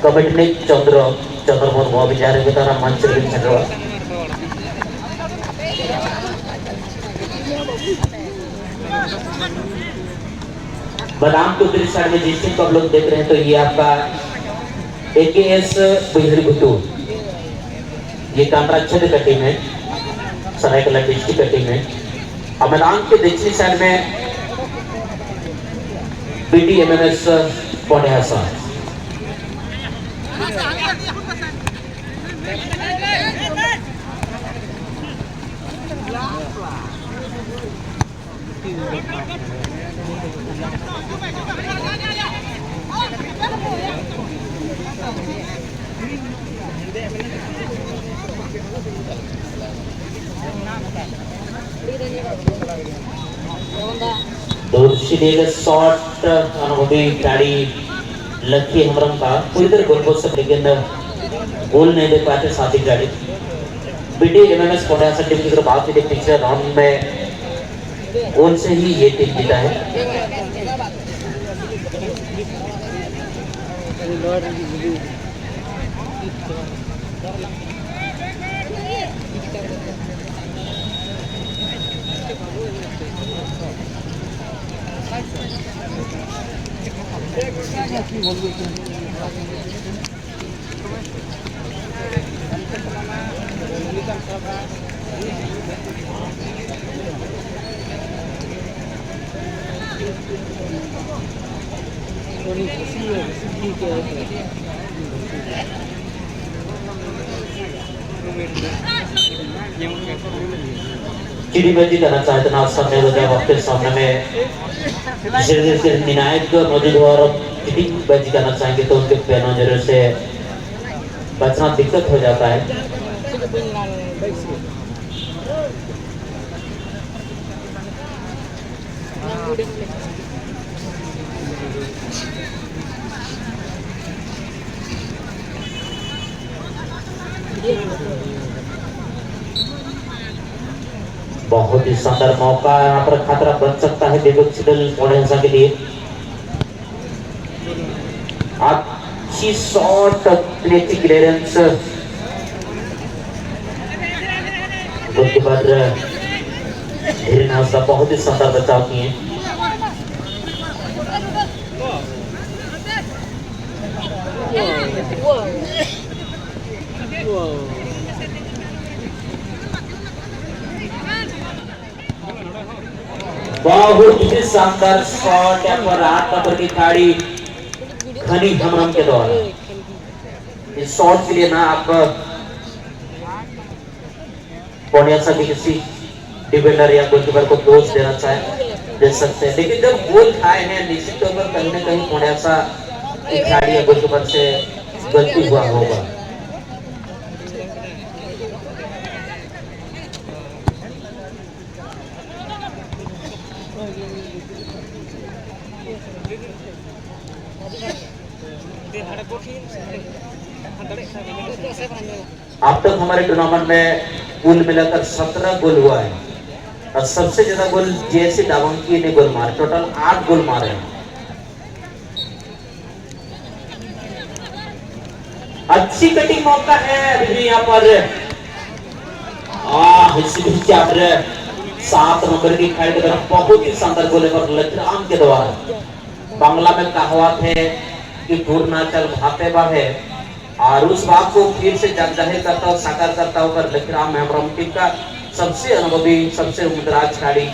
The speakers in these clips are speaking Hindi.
कमिटी चंद्रमोहन महाविद्यालय के द्वारा मंच बादाम के उत्तरी साइड में जिस टीम को आप लोग देख रहे हैं तो ये आपका AKS बिजली भुट्टू, ये कामराक्षद का टीम है, सरायकला डिस्ट्रिक्ट का टीम है। और मैदान के दक्षिणी साइड में BDMMS पौडेहासा। शॉट अनुभवी खिलाड़ी लकी हमरम का पूरी तरह गोल पोस्ट से लेकिन गोल नहीं दे पाते साथी खिलाड़ी। BDMMS पौडेहासा टीम की तरफ बात की पिछले राउंड में गोल से ही ये टीम जीता है। चिड़ीबाजी करना चाहते ना सामने जब आपके सामने में निर्णायक मौजूद हो और चिड़ीबाजी करना चाहेंगे तो उनके पैनों जरूर से बचना दिक्कत हो जाता है। बहुत ही शानदार मौका यहाँ पर खतरा बन सकता है दीपक चिदल पौडेहासा के लिए। अच्छी शॉट क्लियरेंस गोलकीपर धीरेन्द्र उसका बहुत ही शानदार बचाव किए। बहुत ही शानदार शॉट यहाँ पर 8 नंबर की खिलाड़ी खनी हमरम के द्वारा। इस शॉट के लिए ना आप पौडेहासा के किसी डिफेंडर या गोलकीपर को दोष देना चाहे दे सकते हैं, लेकिन जब गोल खाए हैं निश्चित तौर पर कहीं ना कहीं पौडेहासा की खिलाड़ी या गोलकीपर से गलती हुआ होगा। अब तक हमारे टूर्नामेंट में कुल मिलाकर 17 गोल हुआ है और सबसे ज्यादा गोल JSC डावंकी ने गोल मारे, टोटल 8 गोल मारे हैं। अच्छी कटिंग मौका है अभी यहाँ पर 7 नंबर की खिलाड़ी की तरफ बहुत ही शानदार गोल है लखराम के द्वारा। बांग्ला में कहावत है कि दूर ना चल भाते बाहे, और उस बात को फिर से जाहिर करता और साकार करता होकर लखराम हमरम टीम का सबसे अनुभवी सबसे उम्रदराज खिलाड़ी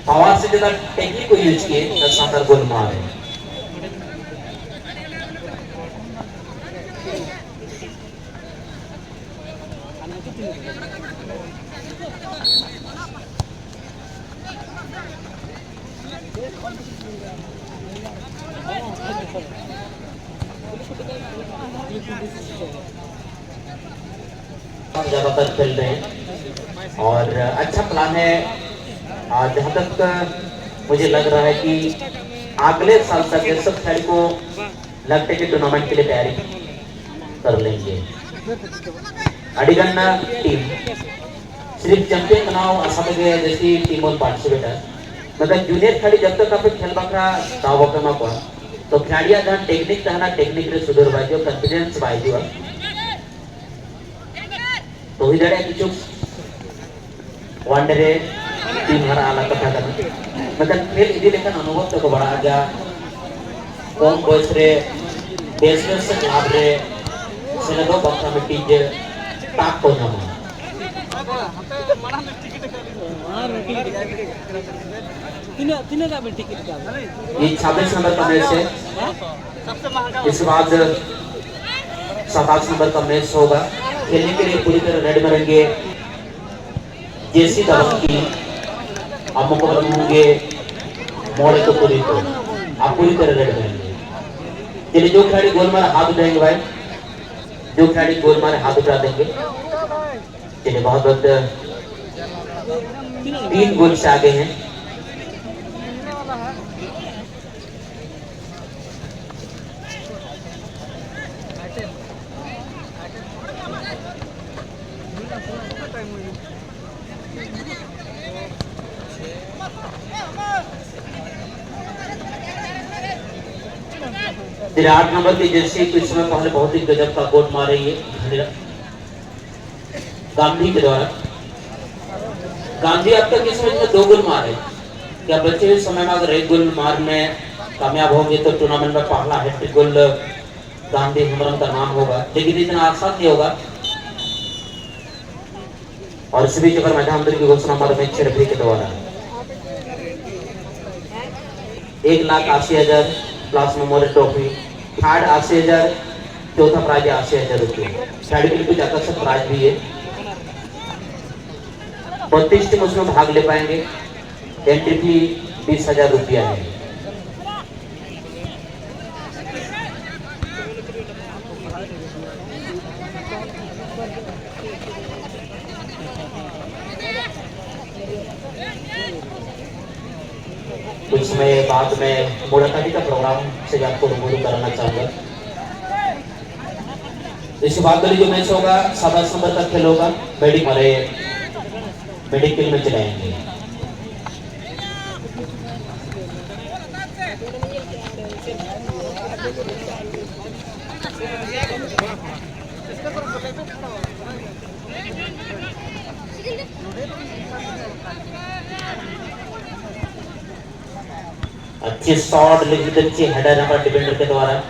आवाज से ज्यादा टेक्निक को यूज किए शानदार गोल मारे। ज्यादातर खेल रहे हैं और अच्छा प्लान है। जहाँ तक मुझे लग रहा है कि अगले साल तक ये सब खिलाड़ी को लगता है कि टूर्नामेंट के लिए तैयारी कर लेंगे। अडिगन्ना टीम सिर्फ चैंपियन बनाओ असम के जैसी टीम और पार्टिसिपेट है मतलब जूनियर खिलाड़ी जब तक आप खेल बखरा दाव बकमा को तो खिलाड़िया जहाँ टेक्निक तहना टेक्निक रे सुधर बाजो कॉन्फिडेंस बाजो तो ही जड़े किचु वनडे टीम हरा आला कथा करना मतलब खेल इदी लेकिन अनुभव तो बड़ा आजा कौन बॉयस रे बेसमेंट से लाभ रे सेना दो बक्का में टीजे ताक को ना तीन का भी टिकट का ये 26 नंबर का मैच है इसके बाद 27 नंबर का मैच होगा खेलने के लिए पूरी तरह रेडी रहेंगे जैसी दबंगी आप मुकाबले होंगे मोड़े तो पूरी तो आप पूरी तरह रेडी रहेंगे चलिए जो खिलाड़ी गोल मारे हाथ उठाएंगे भाई जो खिलाड़ी गोल मारे हाथ उठा देंगे चलिए बहुत 3 गोल से आगे हैं फिर 8 नंबर की जर्सी कुछ समय पहले बहुत ही गजब का गोल मार रही है गांधी के द्वारा गांधी अब तक इस मैच में 2 गोल मारे क्या बचे हुए समय में अगर 1 गोल मारने कामयाब होंगे तो टूर्नामेंट में पहला हैट्रिक गोल गांधी हुमरम का नाम होगा लेकिन इतना आसान नहीं होगा और इस बीच अगर मैदान की घोषणा हमारे मैच रेफरी के द्वारा 1,80,000 प्लस मेमोरियल ट्रॉफी थर्ड 80,000 चौथा प्राइज 80,000 रुपये खिलाड़ी के लिए कुछ आकर्षक प्राइज भी है 32 टीम उसमें भाग ले पाएंगे एंट्री फी 20,000 रुपया है कुछ समय बाद में मुलाकाती का प्रोग्राम से आपको रूबरू कराना चाहूंगा इसके बाद वाली जो मैच होगा 27 नंबर का खेल होगा मेडिकल में चलाएंगे अच्छी शॉट लेकिन अच्छी हेडर नंबर डिफेंडर के द्वारा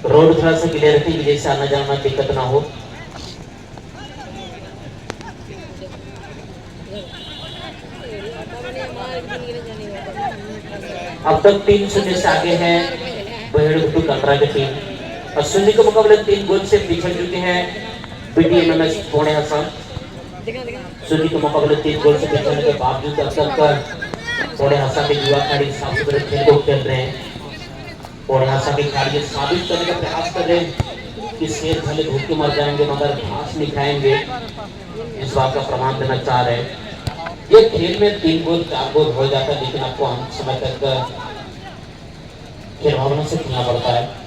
रोड थोड़ा सा क्लियर रखें कि जैसे आना जाना दिक्कत ना हो अब तक 3 शून्य से आगे हैं बहेड़गुट्टू कटरा की टीम और शून्य के मुकाबले 3 गोल से पिछड़ चुके हैं बीटीएमएमएस पुणे असम शून्य के मुकाबले 3 गोल से पिछड़ने के बावजूद अब तक पुणे असम के युवा खिलाड़ी साफ सुथरे खेल को खेल रहे हैं और यहाँ के खिलाड़ी साबित करने का प्रयास कर रहे हैं कि शेर भले भूखे मर जाएंगे मगर घास नहीं खाएंगे इस बात का प्रमाण देना चाह रहे हैं ये खेल में 3 गोल 4 गोल हो जाता है लेकिन आपको अंत समय तक खेल भावना से खेलना पड़ता है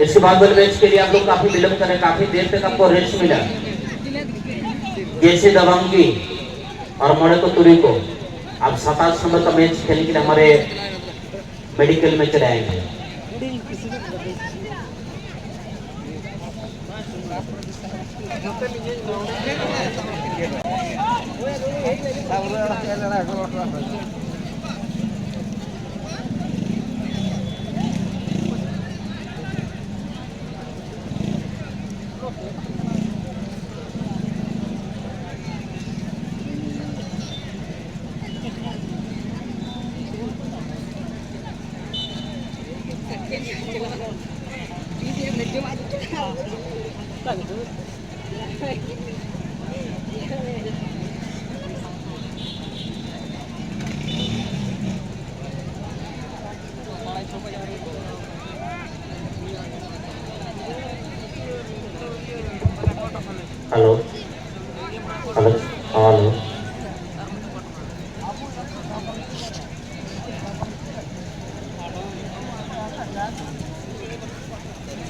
इसके बाद वाले मैच के लिए आप लोग काफी विलंब करें काफी देर तक आपको रेस्ट मिला जैसे दबंगी और मोड़े को तुरी को अब 27 नंबर का मैच खेलने के लिए हमारे मेडिकल में चले आएंगे। Hello hello hello.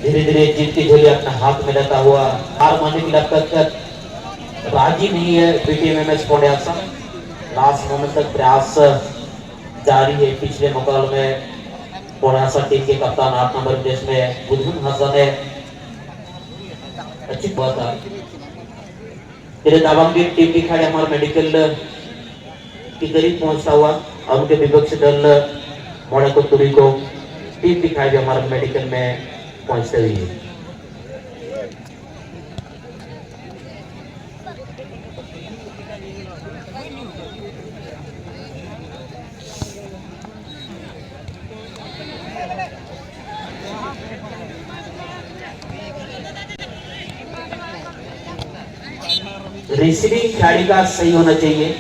धीरे धीरे जीत की झोली अपना हाथ में लेता हुआ हार मानने के लिए अब तक राजी नहीं है बीटीएमएमएस पौड़ियासा। लास्ट मोमेंट तक प्रयास जारी है। पिछले मुकाबले में पौड़ियासा टीम के कप्तान 8 नंबर देश में बुधुन हसन है अच्छी बात है। तेरे दावंगी टीम की खड़े हमारे मेडिकल की करीब पहुंचता हुआ और उनके विपक्ष दल मोड़े को तुरी को टीम दिखाई भी हमारे मेडिकल में पहुंचते हुए। रिसीविंग खिलाड़ी का सही होना चाहिए।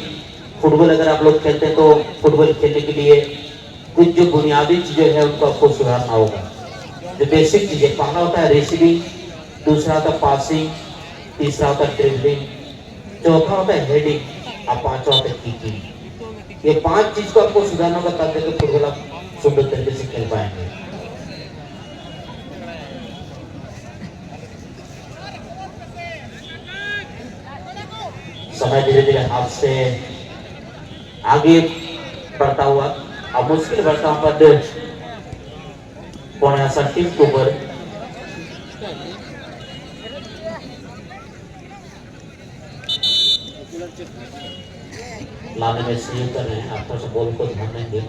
फुटबॉल अगर आप लोग खेलते हैं तो फुटबॉल खेलने के लिए कुछ जो बुनियादी चीजें हैं उनको आपको सुधारना होगा। जो बेसिक चीजें, पहला होता है रिसीविंग, दूसरा होता है पासिंग, तीसरा होता है ड्रिबलिंग, चौथा होता है हेडिंग और पांचवा होता है किकिंग। ये 5 चीज को आपको सुधारना होगा तब जाकर फुटबॉल आप सुंदर तरीके से खेल पाएंगे। समय धीरे धीरे हाथ से आगे बढ़ता हुआ और मुश्किल बढ़ता हुआ पद पौड़ियासा टीम के ऊपर लाने में सहयोग कर रहे हैं। आप थोड़ा सा बॉल को ध्यान देंगे।